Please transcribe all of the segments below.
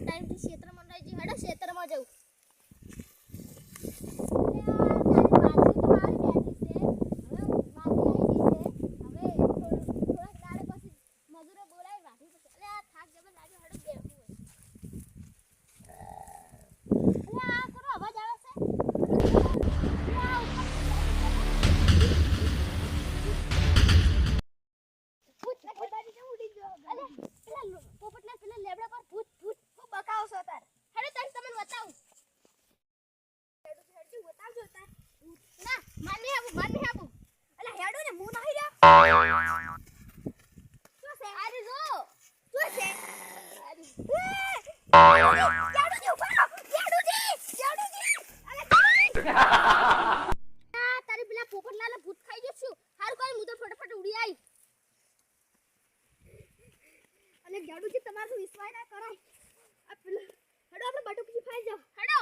time થી ક્ષેત્રમાં રહી જી હેડો ક્ષેત્રમાં જાઉં તારી પેલા પોપટલાલ ભૂત ખાઈ ગયો છું હારું કરી હું તો ફટાફટ ઉડી આવી અને ગાડુજી તમારું વિશ્વાસ ના કરાય આ પેલા હેડો આપણે બટુકજી ફાઈ જાવ હેડો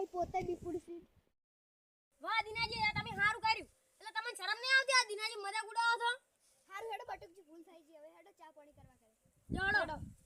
પોતે બીપુડસી વાહ દિનાજી તમે હારું કર્યું એટલે તમને શરમ નહીં આવતી આ દિનાજી મજાક ઉડાવો છો હારું હેડો બટુકજી ભૂલ થઈ ગઈ હવે હેડો ચા પાણી કરવા કરે જોડો